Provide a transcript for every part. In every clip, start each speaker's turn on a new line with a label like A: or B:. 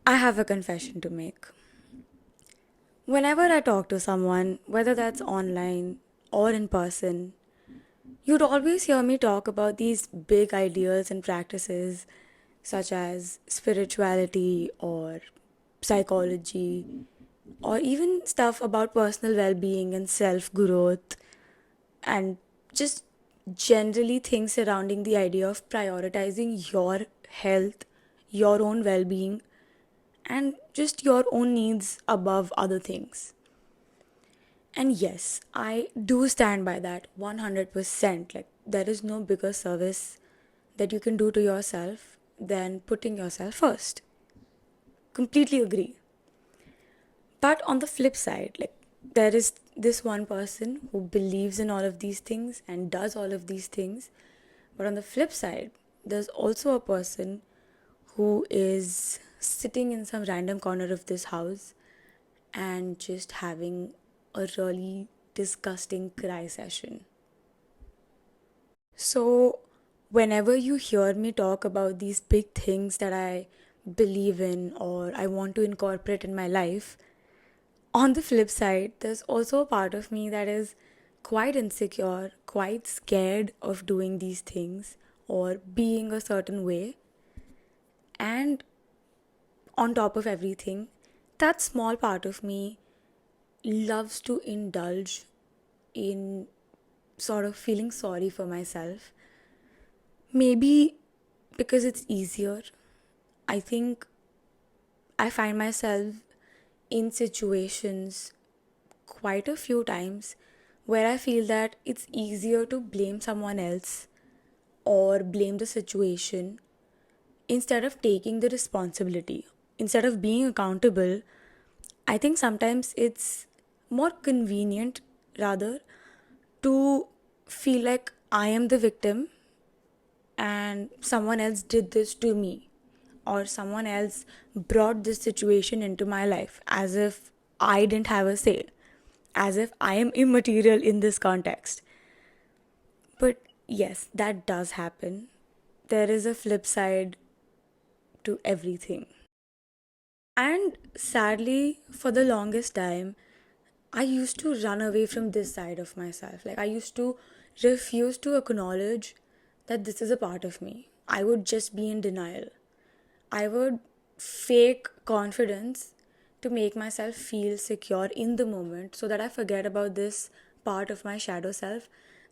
A: I have a confession to make. Whenever I talk to someone, whether that's online or in person, you'd always hear me talk about these big ideas and practices such as spirituality or psychology or even stuff about personal well being and self growth and just generally things surrounding the idea of prioritizing your health, your own well being, and just your own needs above other things. And yes, I do stand by that 100%. Like, there is no bigger service that you can do to yourself than putting yourself first. Completely agree. But on the flip side, like, there is this one person who believes in all of these things and does all of these things. But on the flip side, there's also a person who is sitting in some random corner of this house and just having a really disgusting cry session. So, whenever you hear me talk about these big things that I believe in or I want to incorporate in my life, on the flip side, there's also a part of me that is quite insecure, quite scared of doing these things or being a certain way. And on top of everything, that small part of me loves to indulge in sort of feeling sorry for myself. Maybe because it's easier. I think I find myself in situations quite a few times where I feel that it's easier to blame someone else or blame the situation instead of taking the responsibility. Instead of being accountable, I think sometimes it's more convenient rather to feel like I am the victim and someone else did this to me or someone else brought this situation into my life as if I didn't have a say, as if I am immaterial in this context. But yes, that does happen. There is a flip side to everything. And sadly, for the longest time, I used to run away from this side of myself. Like, I used to refuse to acknowledge that this is a part of me. I would just be in denial. I would fake confidence to make myself feel secure in the moment so that I forget about this part of my shadow self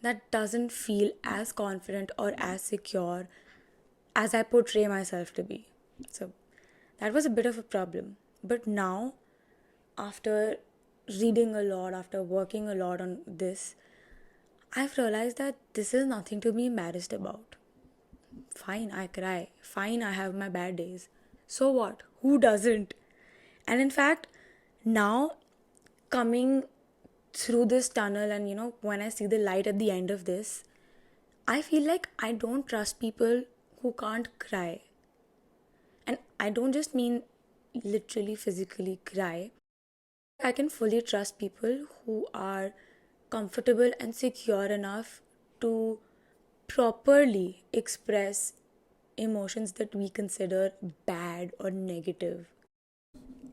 A: that doesn't feel as confident or as secure as I portray myself to be. So that was a bit of a problem. But now, after reading a lot, after working a lot on this, I've realized that this is nothing to be embarrassed about. Fine, I cry. Fine, I have my bad days. So what? Who doesn't? And in fact, now coming through this tunnel, and when I see the light at the end of this, I feel like I don't trust people who can't cry. And I don't just mean literally physically cry. I can fully trust people who are comfortable and secure enough to properly express emotions that we consider bad or negative.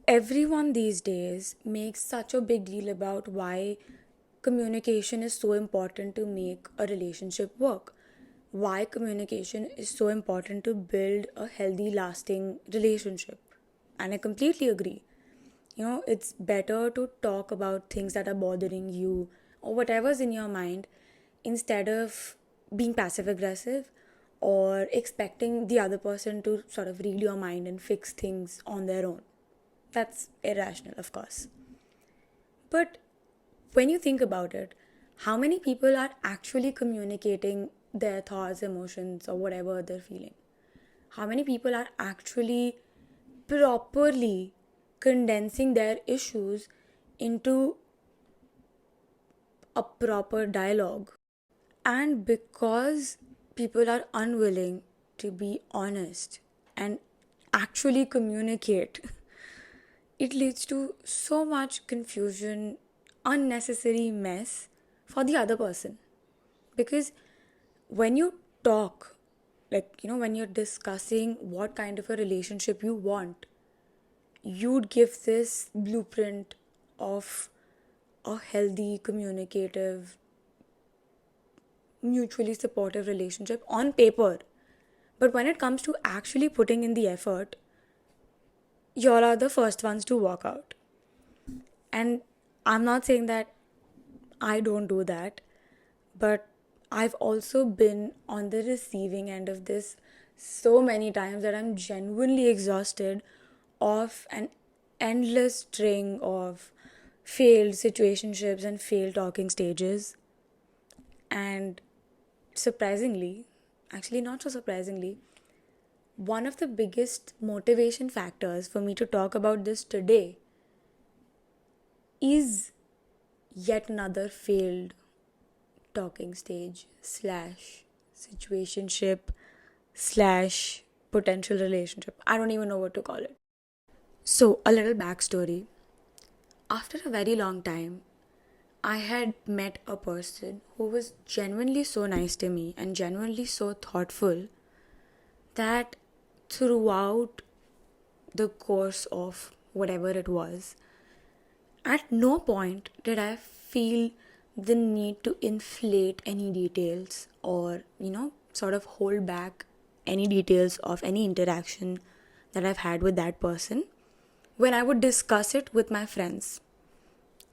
A: Everyone these days makes such a big deal about why communication is so important to make a relationship work. Why communication is so important to build a healthy, lasting relationship. And I completely agree. It's better to talk about things that are bothering you or whatever's in your mind instead of being passive aggressive or expecting the other person to sort of read your mind and fix things on their own. That's irrational, of course. But when you think about it, how many people are actually communicating their thoughts, emotions, or whatever they're feeling? How many people are actually properly condensing their issues into a proper dialogue? And because people are unwilling to be honest and actually communicate, it leads to so much confusion, unnecessary mess for the other person. Because when you talk, like, when you're discussing what kind of a relationship you want, you'd give this blueprint of a healthy, communicative, mutually supportive relationship on paper. But when it comes to actually putting in the effort, y'all are the first ones to walk out. And I'm not saying that I don't do that, but I've also been on the receiving end of this so many times that I'm genuinely exhausted of an endless string of failed situationships and failed talking stages. And surprisingly, actually, not so surprisingly, one of the biggest motivation factors for me to talk about this today is yet another failed talking stage slash situationship slash potential relationship. I don't even know what to call it. So, a little backstory. After a very long time, I had met a person who was genuinely so nice to me and genuinely so thoughtful that throughout the course of whatever it was, at no point did I feel the need to inflate any details or, sort of hold back any details of any interaction that I've had with that person when I would discuss it with my friends.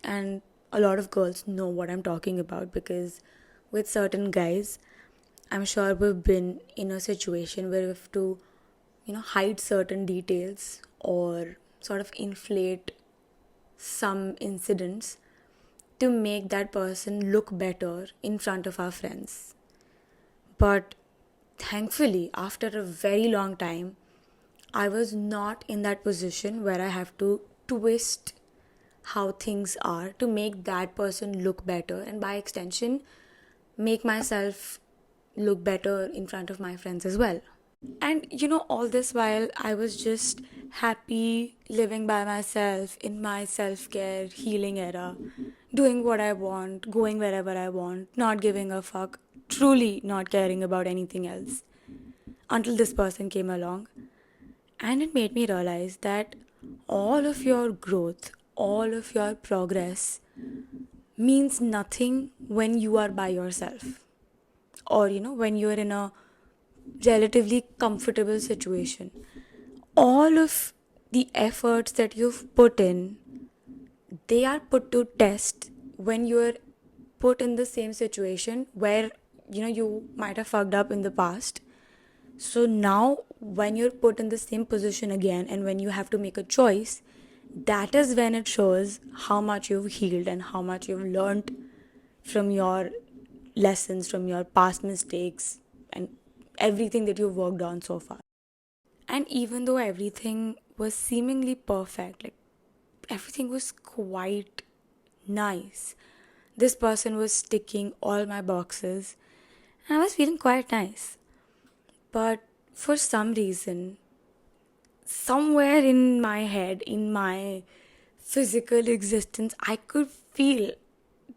A: And a lot of girls know what I'm talking about because with certain guys, I'm sure we've been in a situation where we have to, hide certain details or sort of inflate some incidents to make that person look better in front of our friends. But thankfully, after a very long time, I was not in that position where I have to twist how things are to make that person look better and by extension, make myself look better in front of my friends as well. And all this while I was just happy living by myself in my self care healing era, doing what I want, going wherever I want, not giving a fuck, truly not caring about anything else. Until this person came along and it made me realize that all of your growth, all of your progress means nothing when you are by yourself or when you are in a relatively comfortable situation. All of the efforts that you've put in, they are put to test when you're put in the same situation where you might have fucked up in the past. So now when you're put in the same position again and when you have to make a choice, that is when it shows how much you've healed and how much you've learned from your lessons, from your past mistakes, and everything that you've worked on so far. And even though everything was seemingly perfect, like everything was quite nice, this person was ticking all my boxes, and I was feeling quite nice. But for some reason, somewhere in my head, in my physical existence, I could feel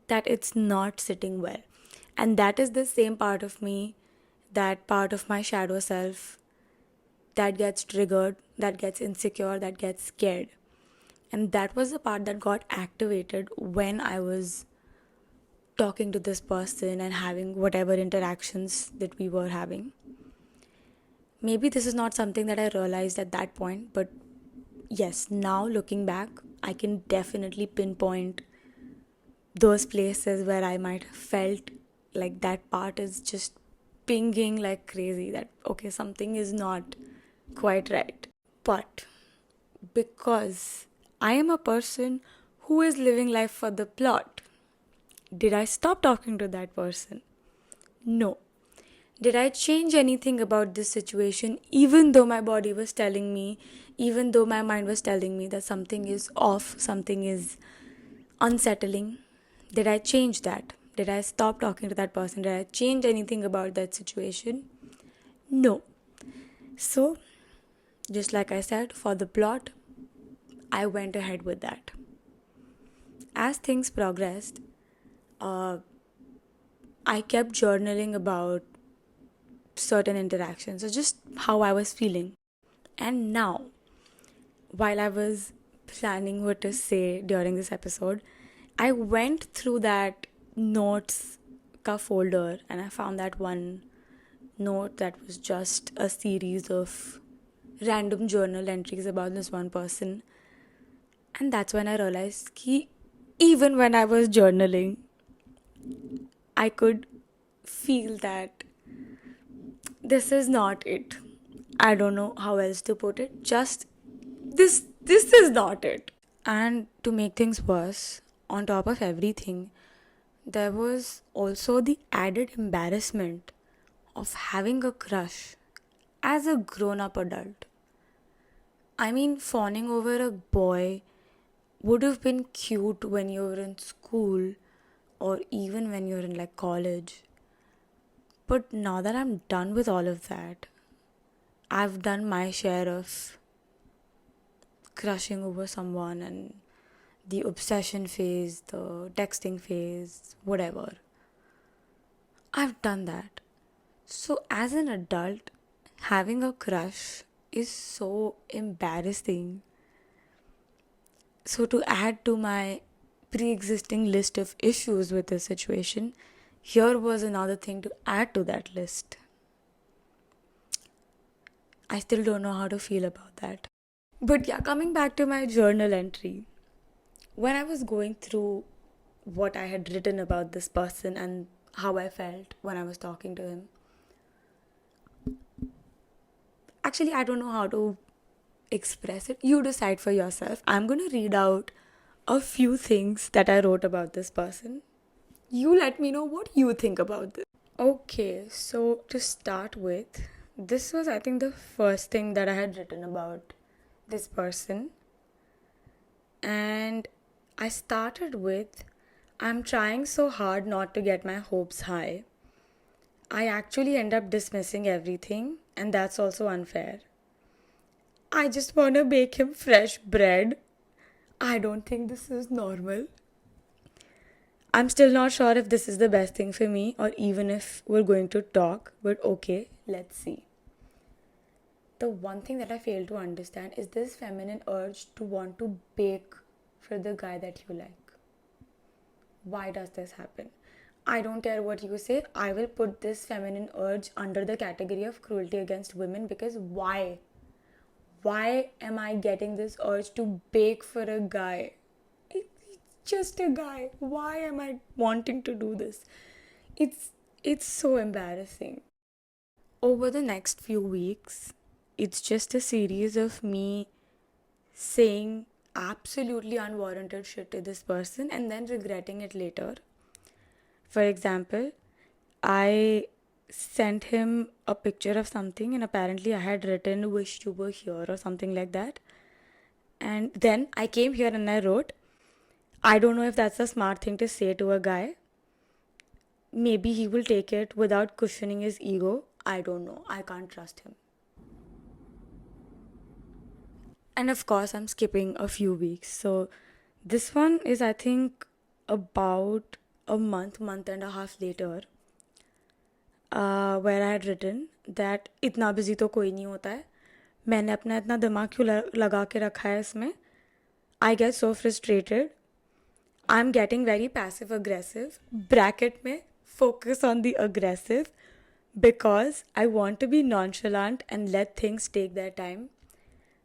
A: that it's not sitting well. And that is the same part of me, that part of my shadow self that gets triggered, that gets insecure, that gets scared. And that was the part that got activated when I was talking to this person and having whatever interactions that we were having. Maybe this is not something that I realized at that point, but yes, now looking back, I can definitely pinpoint those places where I might have felt like that part is just pinging like crazy, that okay, something is not quite right. But because I am a person who is living life for the plot, did I stop talking to that person? No. Did I change anything about this situation even though my body was telling me, even though my mind was telling me that something is off, something is unsettling? Did I change that? Did I stop talking to that person? Did I change anything about that situation? No. So, just like I said, for the plot, I went ahead with that. As things progressed, I kept journaling about certain interactions, so just how I was feeling. And now, while I was planning what to say during this episode, I went through that notes ka folder and I found that one note that was just a series of random journal entries about this one person. And that's when I realized that even when I was journaling, I could feel that this is not it. I don't know how else to put it. Just this is not it. And to make things worse, on top of everything, there was also the added embarrassment of having a crush as a grown up adult. I mean, fawning over a boy would have been cute when you were in school or even when you're in like college. But now that I'm done with all of that, I've done my share of crushing over someone and the obsession phase, the texting phase, whatever. I've done that. So, as an adult, having a crush is so embarrassing. So, to add to my pre existing list of issues with this situation, here was another thing to add to that list. I still don't know how to feel about that. But yeah, coming back to my journal entry, when I was going through what I had written about this person and how I felt when I was talking to him, actually, I don't know how to express it. You decide for yourself. I'm going to read out a few things that I wrote about this person. You let me know what you think about this. Okay, so to start with, this was, I think, the first thing that I had written about this person. And I started with, I'm trying so hard not to get my hopes high. I actually end up dismissing everything, and that's also unfair. I just want to bake him fresh bread. I don't think this is normal. I'm still not sure if this is the best thing for me or even if we're going to talk, but okay, let's see. The one thing that I fail to understand is this feminine urge to want to bake for the guy that you like. Why does this happen? I don't care what you say, I will put this feminine urge under the category of cruelty against women because why? Why am I getting this urge to bake for a guy? It's just a guy. Why am I wanting to do this? It's so embarrassing. Over the next few weeks, it's just a series of me saying absolutely unwarranted shit to this person and then regretting it later. For example, I sent him a picture of something and apparently I had written wish you were here or something like that. And then I came here and I wrote, I don't know if that's a smart thing to say to a guy. Maybe he will take it without cushioning his ego. I don't know. I can't trust him. And of course, I'm skipping a few weeks. So this one is, I think, about a month and a half later, where I had written that इतना busy तो कोई नहीं होता है. मैंने अपना इतना दिमाग क्यों लगा के रखा है इसमें. I get so frustrated. I'm getting very passive aggressive. Bracket में focus on the aggressive because I want to be nonchalant and let things take their time.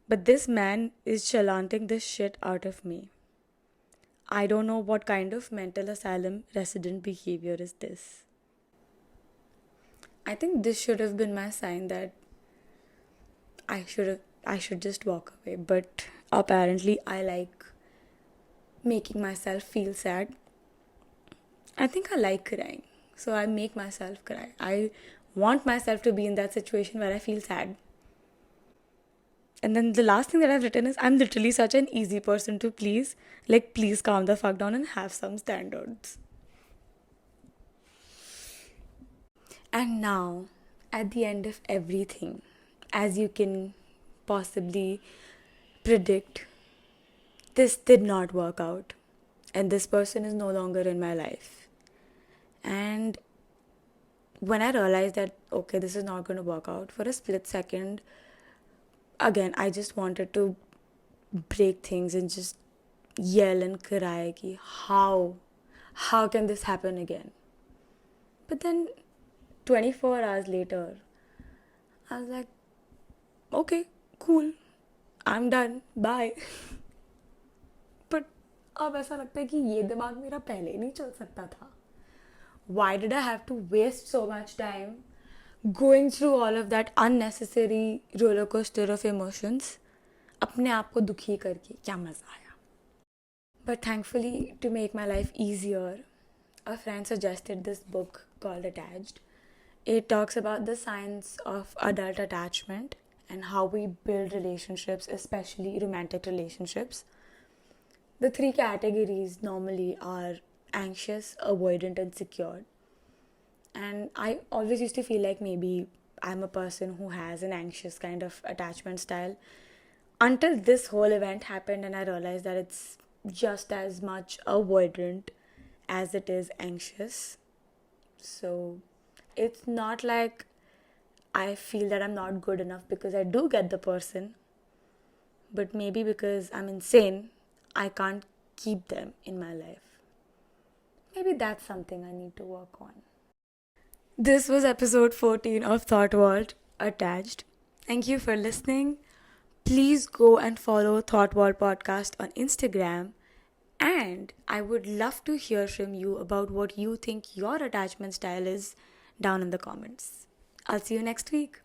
A: But this man is chalanting the shit out of me. I don't know what kind of mental asylum resident behavior is this. I think this should have been my sign that I should just walk away. But apparently I like making myself feel sad. I think I like crying. So I make myself cry. I want myself to be in that situation where I feel sad. And then the last thing that I've written is, I'm literally such an easy person to please. Like, please calm the fuck down and have some standards. And now, at the end of everything, as you can possibly predict, this did not work out. And this person is no longer in my life. And when I realized that, okay, this is not going to work out, for a split second, again, I just wanted to break things and just yell and cry ki how can this happen again? But then 24 hours later, I was like, okay, cool, I'm done, bye. But अब ऐसा लगता है कि ये दिमाग मेरा पहले नहीं चल सकता था. Why did I have to waste so much time going through all of that unnecessary roller coaster of emotions? अपने आप को दुखी करके क्या मज़ा आया? But thankfully, to make my life easier, a friend suggested this book called Attached. It talks about the science of adult attachment and how we build relationships, especially romantic relationships. The three categories normally are anxious, avoidant, and secure. And I always used to feel like maybe I'm a person who has an anxious kind of attachment style until this whole event happened and I realized that it's just as much avoidant as it is anxious. So it's not like I feel that I'm not good enough because I do get the person, but maybe because I'm insane, I can't keep them in my life. Maybe that's something I need to work on. This was episode 14 of Thought Vault Attached. Thank you for listening. Please go and follow Thought Vault Podcast on Instagram. And I would love to hear from you about what you think your attachment style is down in the comments. I'll see you next week.